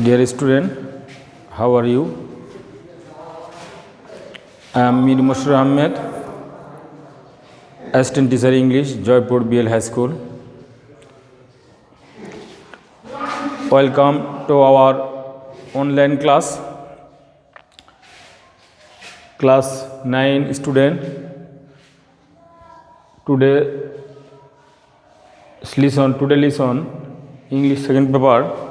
Dear student, how are you? I am Mir Mushra Ahmed, Assistant Teacher English, Joypur BL High School. Welcome to our online class. Class 9 student. Today lesson English second paper.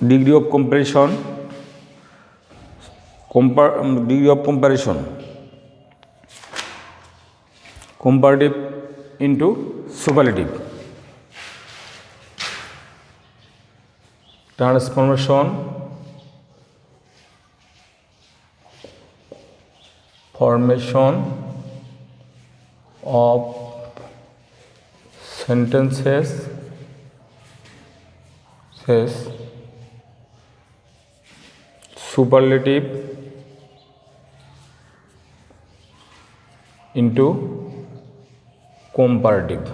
Degree of comparison, degree of comparison, comparative into superlative, transformation, formation of sentences, superlative into comparative.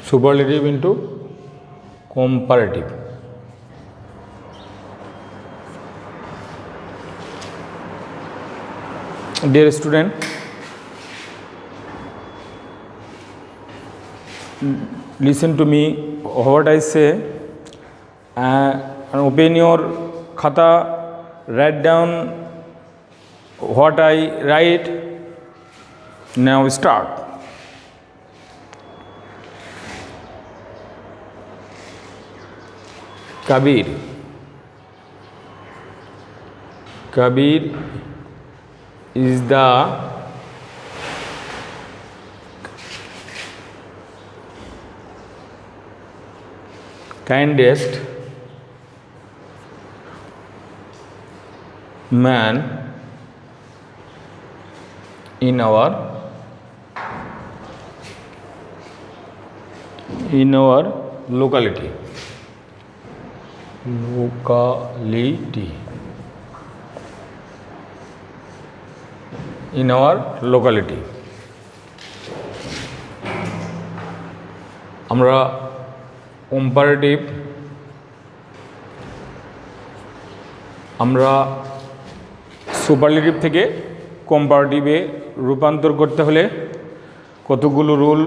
Superlative into comparative. Dear student, listen to me what I say and open your khata, write down what I write. Now start. Kabir is the kindest man in our locality. In our locality. আমরা comparative, আমরা superlative থেকে কম্পারেটিভে রূপান্তর করতে হলে কতগুলো rule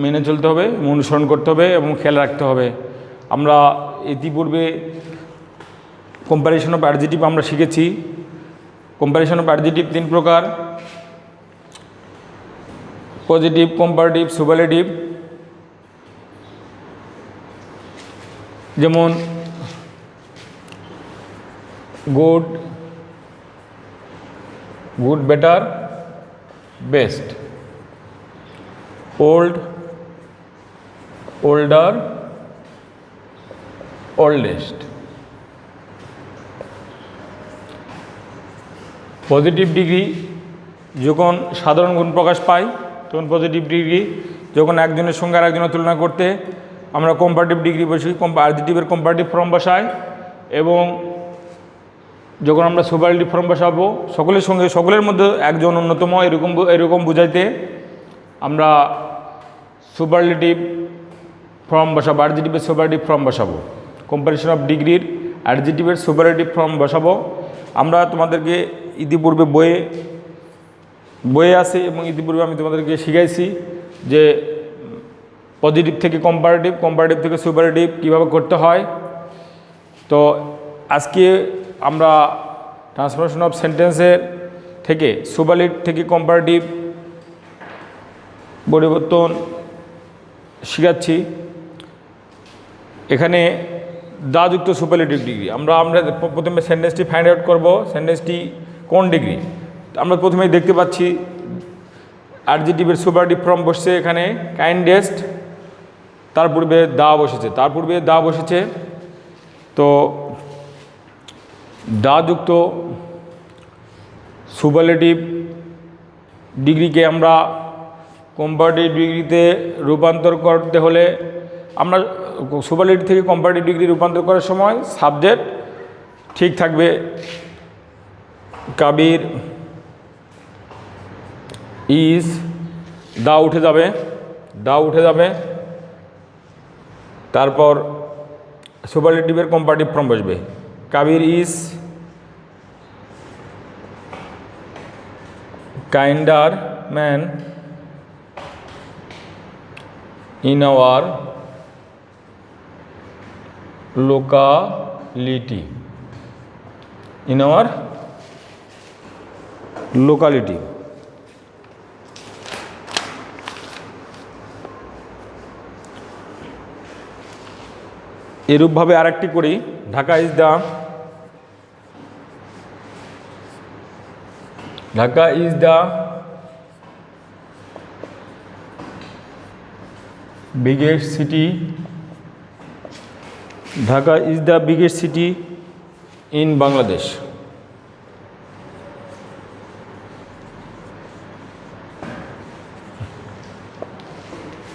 মেনে চলতে হবে, অনুসরণ করতে হবে এবং খেয়াল রাখতে হবে। আমরা ইতিপূর্বে কম্পারিজন অফ অ্যাডজেক্টিভ আমরা শিখেছি। কম্পারিজন অফ অ্যাডজেক্টিভ তিন প্রকার: পজিটিভ, কম্পারেটিভ, সুপারলেটিভ। যেমন good, better, best. Old, older, oldest. Positive degree যখন সাধারণ গুণ প্রকাশ পায় তখন পজিটিভ ডিগ্রি, যখন একজনের সঙ্গে আরেকজনের তুলনা করতে আমরা কম্পারেটিভ ডিগ্রি বসি, অ্যাডজেক্টিভের কম্পারেটিভ ফর্ম বসাই। এবং যখন আমরা সুপারলেটিভ ফর্ম বসাবো সকলের সঙ্গে, সকলের মধ্যে একজন অন্যতম এরকম বুঝাইতে আমরা সুপারলেটিভ ফর্ম বসাবো, অ্যাডজেক্টিভের সুপারলেটিভ ফর্ম বসাবো। কম্পারিজন অফ ডিগ্রির অ্যাডজেক্টিভের সুপারলেটিভ ফর্ম বসাবো। আমরা তোমাদেরকে ইতিপূর্বে বইয়ে আছে এবং ইতিপূর্বে আমি তোমাদেরকে শিখাইছি যে পজিটিভ থেকে কম্পারেটিভ, কম্পারেটিভ থেকে সুপারলেটিভ কীভাবে করতে হয়। তো আজকে আমরা ট্রান্সফরমেশন অফ সেন্টেন্সের থেকে সুপারলেটিভ থেকে কম্পারেটিভ পরিবর্তন শিখাচ্ছি। এখানে দাযুক্ত সুপারলেটিভ ডিগ্রি আমরা প্রথমে সেন্টেন্সটি ফাইন্ড আউট করব, সেন্টেন্সটি কোন ডিগ্রি। আমরা প্রথমেই দেখতে পাচ্ছি অ্যাডজেক্টিভের সুপারলেটিভ ফর্ম বসছে এখানে কাইন্ডেস্ট, তার পূর্বে দা বসেছে। তো দাযুক্ত সুপারলেটিভ ডিগ্রিকে আমরা কম্পারেটিভ ডিগ্রিতে রূপান্তর করতে হলে আমরা সুপারলেটিভ থেকে কম্পারেটিভ ডিগ্রি রূপান্তর করার সময় সাবজেক্ট ঠিক থাকবে। কাবির ইজ, দা উঠে যাবে, দা উঠে যাবে, তারপর সুপারলেটিভের কম্পারেটিভ ফর্ম বসবে। Kabir is kinder man in our locality, in our locality। এরূপভাবে আরেকটি করি, Dhaka is the, Dhaka is the biggest city, Dhaka is the biggest city in Bangladesh।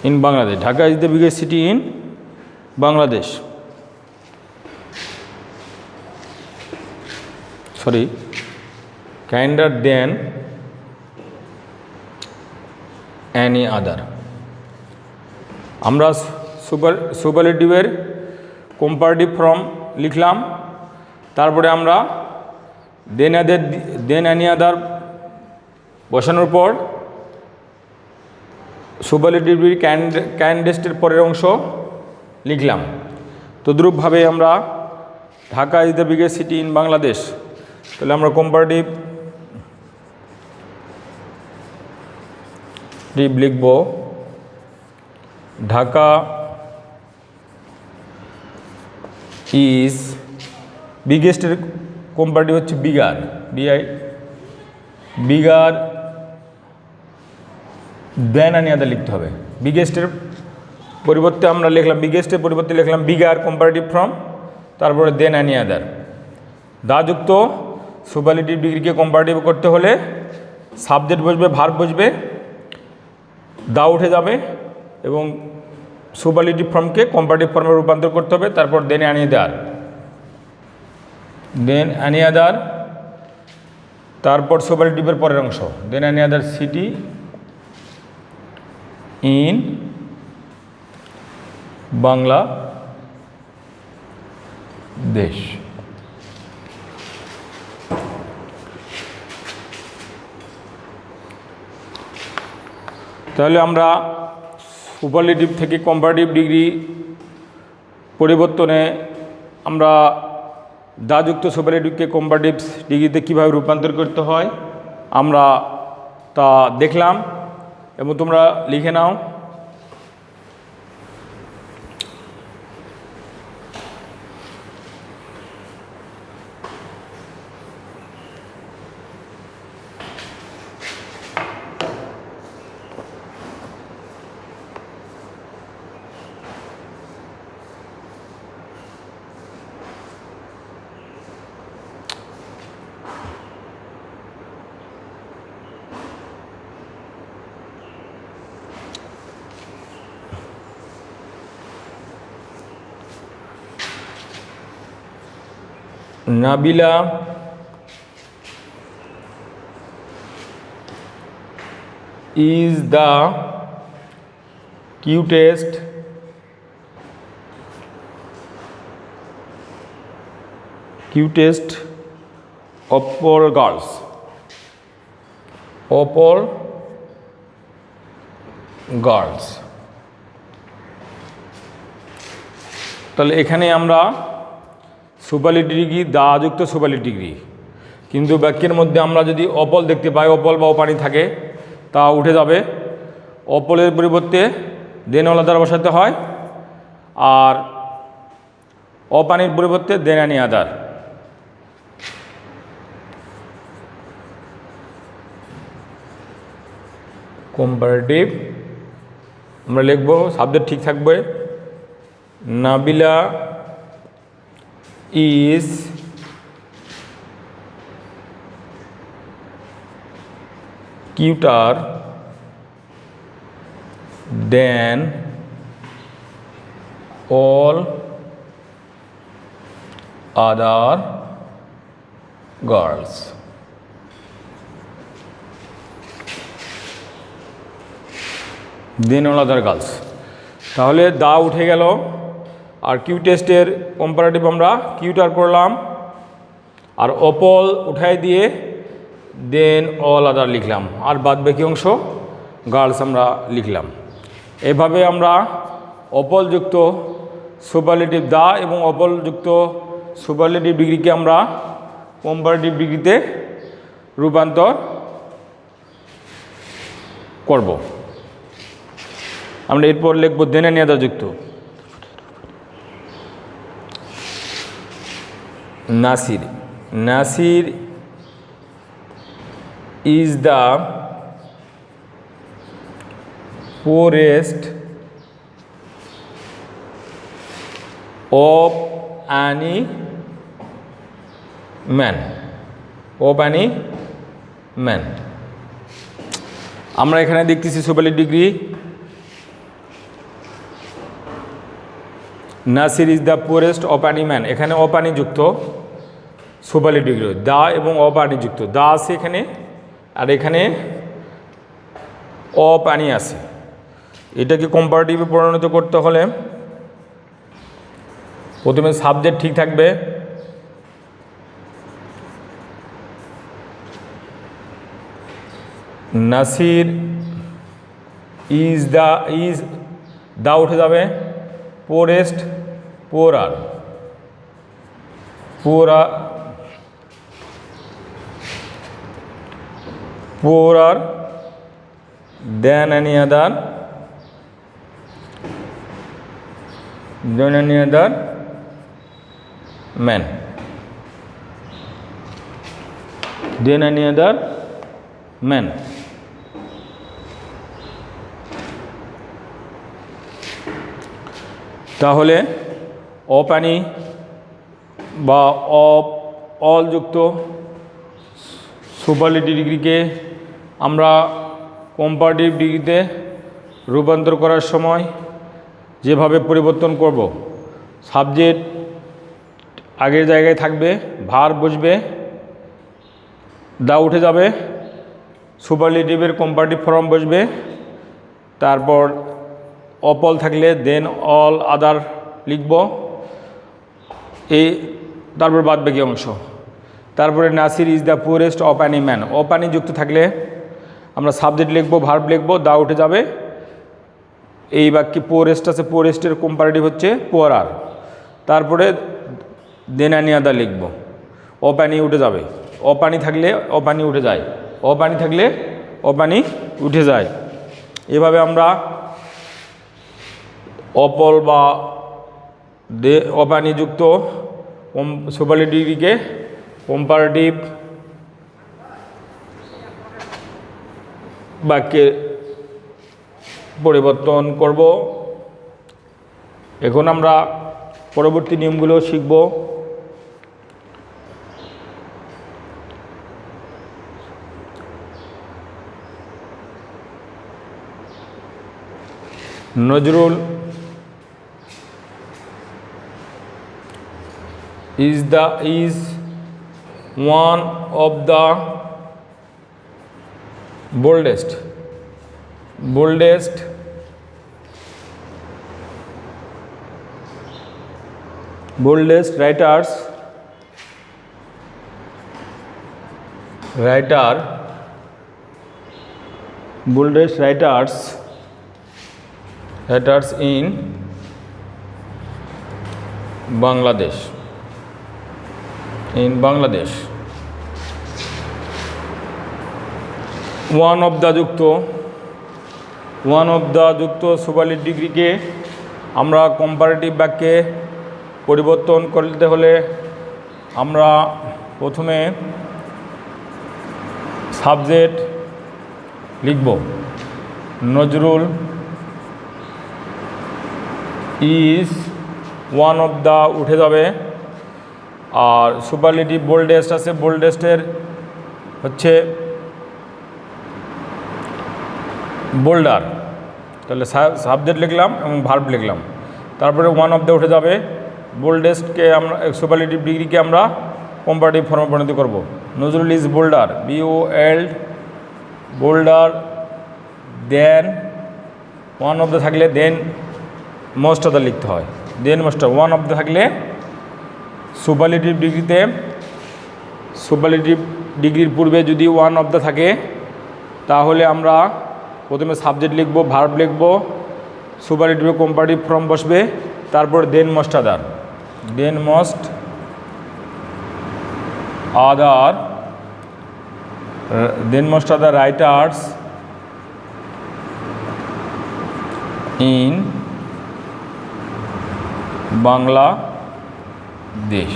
In Bangladesh, Dhaka is the biggest city in Bangladesh। Sorry, kinder than any other। আমরা সুপারলেটিভের comparative form লিখলাম, তারপরে আমরা than any other বসানোর পর সুপারলেটিভের কাইন্ডেস্টের পরের অংশ লিখলাম। তদ্রূপভাবে আমরা Dhaka is the biggest city in Bangladesh, তাহলে আমরা কম্পারেটিভ লিখব ঢাকা ইজ বিগেস্টের কম্পারেটিভ হচ্ছে bigger, bigger than any other লিখতে হবে। বিগেস্টের পরিবর্তে আমরা লিখলাম, বিগেস্টের পরিবর্তে লিখলাম বিগার কম্পারেটিভ ফর্ম, তারপরে দেন এনি আদার। দা যুক্ত সুপারলেটিভ ডিগ্রিকে কম্পারেটিভ করতে হলে সাবজেক্ট বসবে, ভার্ব বসবে, দা উঠে যাবে এবং সুপারলেটিভ ফর্মকে কম্পারেটিভ ফর্মে রূপান্তর করতে হবে। তারপর than any other, than any other, তারপর সুপারলেটিভের পরের অংশ than any other city in Bangladesh. তাহলে আমরা সুপারলেটিভ থেকে কম্পারেটিভ ডিগ্রি পরিবর্তনে আমরা দাযুক্ত সুপারলেটিভকে কম্পারেটিভ ডিগ্রিতে কীভাবে রূপান্তর করতে হয় আমরা তা দেখলাম, এবং তোমরা লিখে নাও। Nabila is the cutest of all girls, of all girls। তাহলে এখানে আমরা সুপারলেটিভ ডিগ্রি দা যুক্ত সুপারলেটিভ ডিগ্রি, কিন্তু বাক্যের মধ্যে আমরা যদি অপল দেখতে পাই, অপল বা অপানি থাকে তা উঠে যাবে। অপলের পরিবর্তে দেনওয়ালা দ্বারা বসাতে হয়, আর অপানির পরিবর্তে দেন এনি আদার। কম্পারেটিভ আমরা লিখব, সাবজেক্ট ঠিক থাকবে। Nabila is cuter than all other girls। Then all other girls. তাহলে দা উঠে গেল, আর কিউ টেস্টের কম্পারেটিভ আমরা কিউটার করলাম, আর অপল উঠাই দিয়ে দেন অল আদার লিখলাম, আর বাদ বাকি অংশ গার্লস আমরা লিখলাম। এভাবে আমরা অপলযুক্ত সুপারলেটিভ দা এবং অপলযুক্ত সুপারলেটিভ ডিগ্রিকে আমরা কম্পারেটিভ ডিগ্রিতে রূপান্তর করব। আমরা এরপর লিখব দেন অ্যানি আদার যুক্ত Nasir. Nasir is the poorest of any man. of any man. আমরা এখানে দেখতেছি superlative degree Nasir is the poorest of any man. এখানে অপানি যুক্ত সুপারলেটিভ ডিগ্রি, দা এবং অপানি যুক্ত, দা আছে এখানে আর এখানে অপানি আছে। এটাকে কম্পারেটিভে পরিণত করতে হলে প্রথমে সাবজেক্ট ঠিক থাকবে, নাসির ইজ দা উঠে যাবে, poorest poorer, poorer than any other man. Than any other man. তাহলে অপানি বা অল যুক্ত সুপারলেটিভ ডিগ্রিকে আমরা কম্পারেটিভ ডিগ্রিতে রূপান্তর করার সময় যেভাবে পরিবর্তন করব, সাবজেক্ট আগের জায়গায় থাকবে, ভার্ব বসবে, দা উঠে যাবে, সুপারলেটিভের কম্পারেটিভ ফর্ম বসবে, তারপর অপল থাকলে দেন অল আদার লিখব, এই তারপর বাদ বাকি অংশ। তারপরে Nasir is the poorest of any man, অপানি যুক্ত থাকলে আমরা সাবজেক্ট লিখবো, ভার্ব লিখবো, দা উঠে যাবে, এই বাক্যে পুয়ারেস্ট আছে, পুয়ারেস্টের কম্পারেটিভ হচ্ছে পুয়ারার, তারপরে দেন অ্যানি আদার লিখব, অপানি উঠে যাবে, অপানি থাকলে অপানি উঠে যায়, অপানি থাকলে অপানি উঠে যায়। এভাবে আমরা অপল বা অপানিযুক্ত সুপারলেটিভ ডিগ্রিকে কম্পারেটিভ বাক্যে পরিবর্তন করব। এখন আমরা পরবর্তী নিয়মগুলো শিখব। Nazrul is one of the boldest writers in Bangladesh. One of the যুক্ত সুপারলেটিভ ডিগ্রিকে আমরা কম্পারেটিভ বাক্যে পরিবর্তন করতে হলে আমরা প্রথমে সাবজেক্ট লিখব, Nazrul is one of the উঠে যাবে, আর সুপারলেটিভ বোল্ডেস্ট আছে, বোল্ডেস্টের হচ্ছে বোল্ডার, তাহলে সাবজেক্ট লিখলাম এবং ভার্ব লিখলাম, তারপরে ওয়ান অফ দ্য উঠে যাবে, বোল্ডেস্টকে আমরা সুপারলেটিভ ডিগ্রিকে আমরা কম্পারেটিভ ফর্মে পরিণত করব। Nazrul is bolder, BOLD bolder than one of the থাকলে দেন মোস্ট অফ দ্য লিখতে হয়। Than most of, one of the থাকলে সুপারলেটিভ ডিগ্রিতে সুপারলেটিভ ডিগ্রির পূর্বে যদি ওয়ান অফ দ্য থাকে তাহলে আমরা প্রথমে সাবজেক্ট লিখব, ভার্ব লিখব, সুপারলেটিভে কম্পারেটিভ ফর্ম বসবে, তারপর then most other. Then most other, then most other writers in Bangladesh.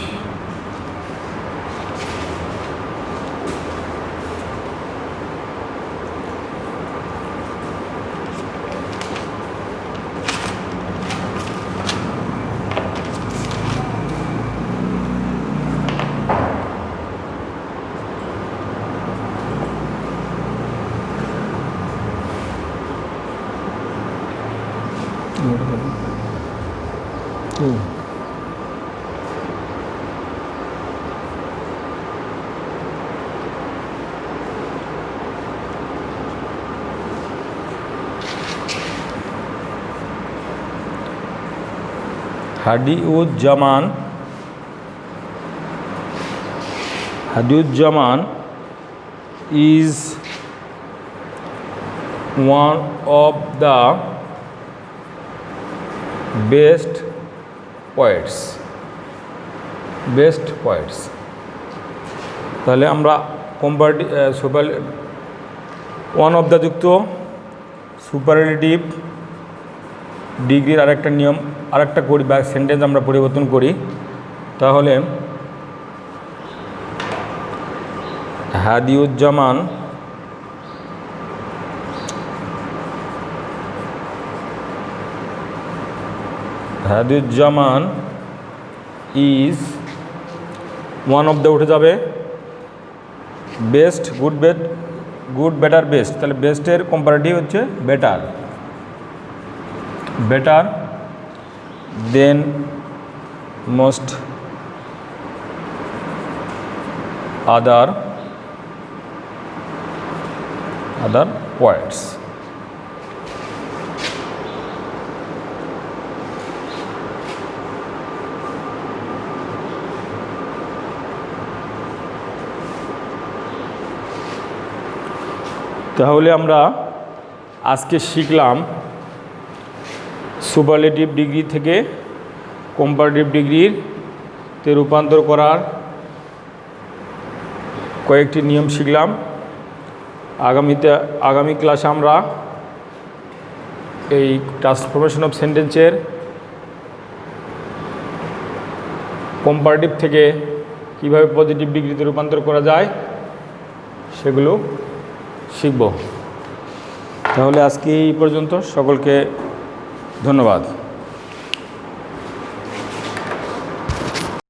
Hadiuজ্জামান is one of the best poets. তাহলে আমরা কম্পারেটিভ ওয়ান অফ দ্য যুক্ত সুপারলেটিভ ডিগ্রির আরেকটা নিয়ম, আরেকটা করি বা সেন্টেন্স আমরা পরিবর্তন করি। তাহলে Hadiuzzaman is one of the উঠে যাবে, বেস্ট, গুড বেটার বেস্ট, তাহলে বেস্টের কম্পারেটিভ হচ্ছে বেটার দেন মোস্ট আদার poets. তাহলে আমরা আজকে শিখলাম সুপারলেটিভ ডিগ্রি থেকে কম্পারেটিভ ডিগ্রিতে রূপান্তর করার কয়েকটি নিয়ম শিখলাম। আগামী ক্লাসে আমরা এই ট্রান্সফরমেশন অফ সেন্টেন্সের কম্পারেটিভ থেকে কিভাবে পজিটিভ ডিগ্রিতে রূপান্তর করা যায় সেগুলো শিখব। তাহলে আজকে এই পর্যন্ত, সকলকে ধন্যবাদ।